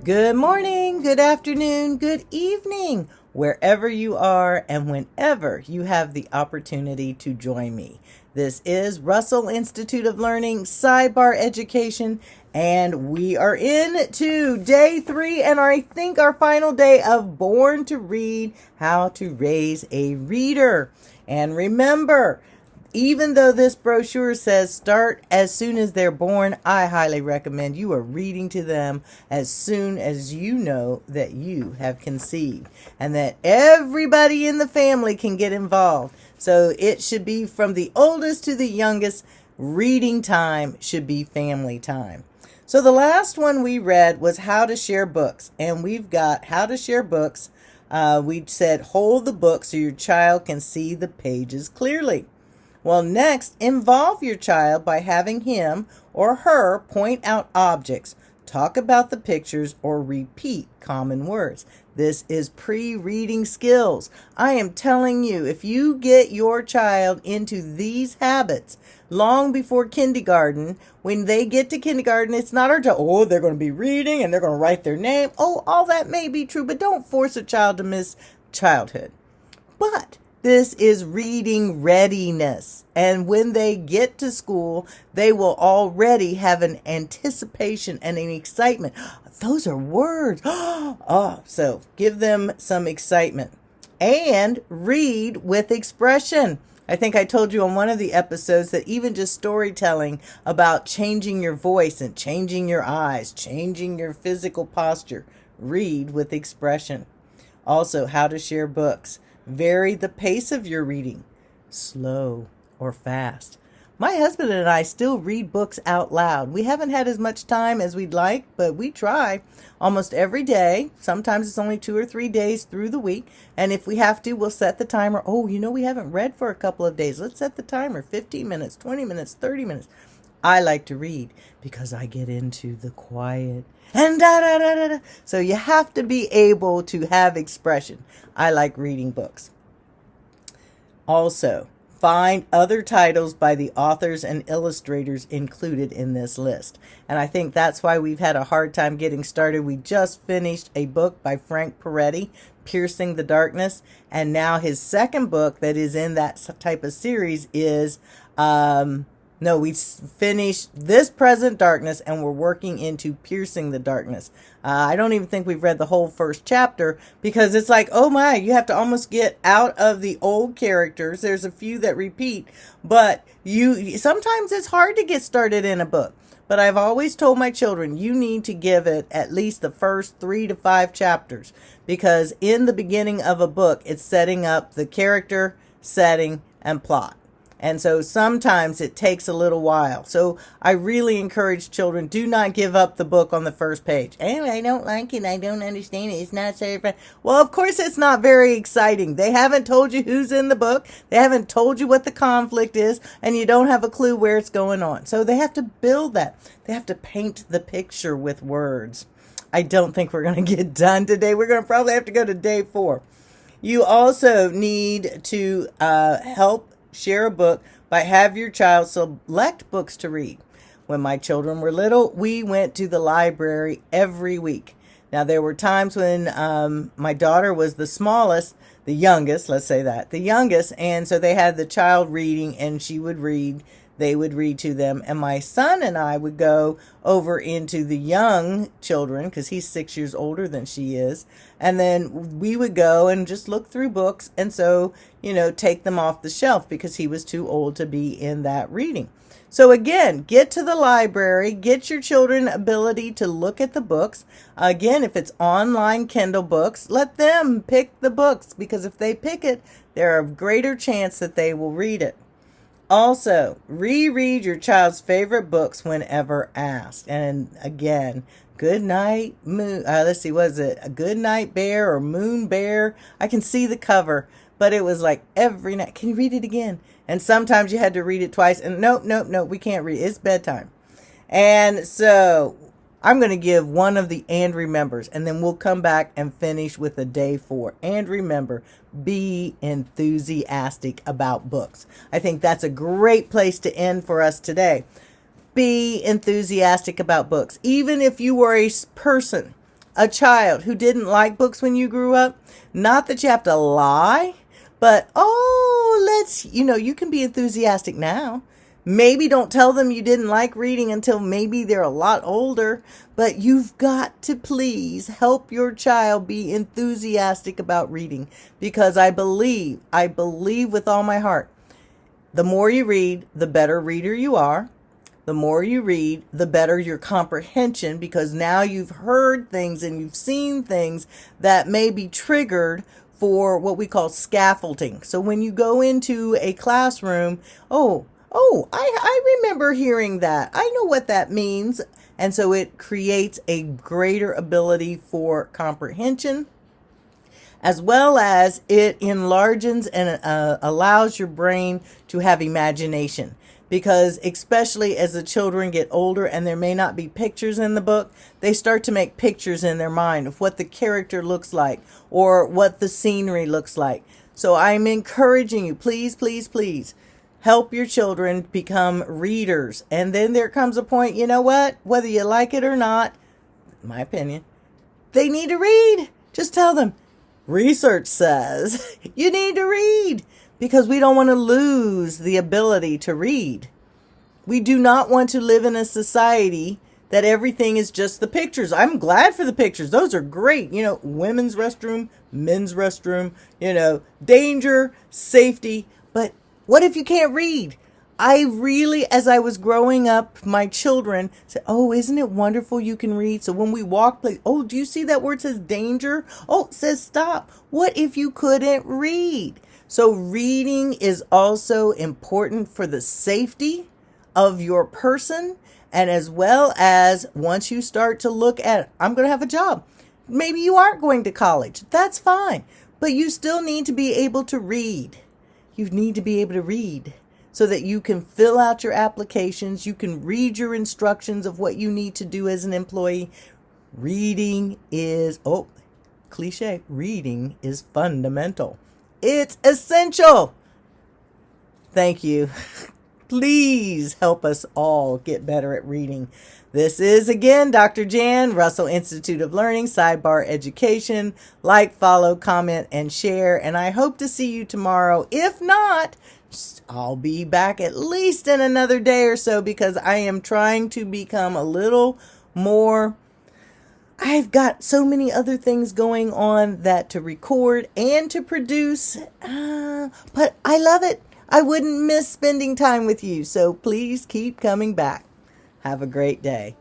Good morning, good afternoon, good evening, wherever you are and whenever you have the opportunity to join me. This is Russell Institute of Learning Sidebar Education, and we are into day 3 and I think our final day of Born to Read, How to Raise a Reader. And remember, even though this brochure says start as soon as they're born, I highly recommend you are reading to them as soon as you know that you have conceived and that everybody in the family can get involved. So it should be from the oldest to the youngest. Reading time should be family time. So the last one we read was How to Share Books, and we've got How to Share Books. We said hold the book so your child can see the pages clearly. Well, next, involve your child by having him or her point out objects, talk about the pictures, or repeat common words. This is pre-reading skills. I am telling you, if you get your child into these habits long before kindergarten, when they get to kindergarten, it's not our job, they're going to be reading and they're going to write their name. All that may be true, but don't force a child to miss childhood. But this is reading readiness. And when they get to school, they will already have an anticipation and an excitement. Those are words. So give them some excitement. And read with expression. I think I told you on one of the episodes that even just storytelling about changing your voice and changing your eyes, changing your physical posture. Read with expression. Also, how to share books. Vary the pace of your reading, slow or fast. My husband and I still read books out loud. We haven't had as much time as we'd like, but we try almost every day. Sometimes it's only 2 or 3 days through the week. And if we have to, we'll set the timer. We haven't read for a couple of days. Let's set the timer, 15 minutes, 20 minutes, 30 minutes. I like to read because I get into the quiet and da-da-da-da-da. So you have to be able to have expression. I like reading books. Also, find other titles by the authors and illustrators included in this list. And I think that's why we've had a hard time getting started. We just finished a book by Frank Peretti, Piercing the Darkness. And now his second book that is in that type of series is... we finished This Present Darkness and we're working into Piercing the Darkness. I don't even think we've read the whole first chapter because it's like, you have to almost get out of the old characters. There's a few that repeat, but sometimes it's hard to get started in a book. But I've always told my children, you need to give it at least the first 3 to 5 chapters because in the beginning of a book, it's setting up the character, setting, and plot. And so sometimes it takes a little while. So I really encourage children, do not give up the book on the first page. I don't like it. I don't understand it. It's not so fun. Well, of course it's not very exciting. They haven't told you who's in the book. They haven't told you what the conflict is. And you don't have a clue where it's going on. So they have to build that. They have to paint the picture with words. I don't think we're going to get done today. We're going to probably have to go to day 4. You also need to help share a book by have your child select books to read. When my children were little, we went to the library every week. Now, there were times when my daughter was the smallest, the youngest, let's say that, the youngest, and so they had the child reading and she would read, they would read to them, and my son and I would go over into the young children because he's 6 years older than she is, and then we would go and just look through books and so take them off the shelf because he was too old to be in that reading. So again, get to the library, get your children ability to look at the books. Again, if it's online Kindle books, let them pick the books because if they pick it, there are a greater chance that they will read it. Also, reread your child's favorite books whenever asked. And again, Good Night Moon. Let's see, was it a Good Night Bear or Moon Bear? I can see the cover, but it was like every night. Can you read it again? And sometimes you had to read it twice. And nope, we can't read. It's bedtime. And so I'm going to give one of the and remembers, and then we'll come back and finish with a day 4. And remember, be enthusiastic about books. I think that's a great place to end for us today. Be enthusiastic about books. Even if you were a person a child who didn't like books when you grew up, not that you have to lie, but you can be enthusiastic now. Maybe don't tell them you didn't like reading until maybe they're a lot older, but you've got to please help your child be enthusiastic about reading, because I believe with all my heart, the more you read, the better reader you are. The more you read, the better your comprehension, because now you've heard things and you've seen things that may be triggered for what we call scaffolding. So when you go into a classroom, I remember hearing that. I know what that means. And so it creates a greater ability for comprehension, as well as it enlarges and allows your brain to have imagination. Because especially as the children get older and there may not be pictures in the book, they start to make pictures in their mind of what the character looks like or what the scenery looks like. So I'm encouraging you, please, please, please, help your children become readers. And then there comes a point, you know what? Whether you like it or not, my opinion, they need to read. Just tell them, research says you need to read, because we don't want to lose the ability to read. We do not want to live in a society that everything is just the pictures. I'm glad for the pictures. Those are great. Women's restroom, men's restroom, danger, safety. But what if you can't read? I really, as I was growing up, my children said, oh, isn't it wonderful you can read? So when we walk, do you see that where it says danger? Oh, it says stop. What if you couldn't read? So reading is also important for the safety of your person, and as well as once you start to look at, I'm going to have a job. Maybe you aren't going to college. That's fine. But you still need to be able to read. You need to be able to read so that you can fill out your applications. You can read your instructions of what you need to do as an employee. Reading is, cliche, reading is fundamental. It's essential. Thank you. Please help us all get better at reading. This is, again, Dr. Jan, Russell Institute of Learning, Sidebar Education. Like, follow, comment, and share. And I hope to see you tomorrow. If not, I'll be back at least in another day or so, because I am trying to become a little more... I've got so many other things going on that to record and to produce, but I love it. I wouldn't miss spending time with you. So please keep coming back. Have a great day.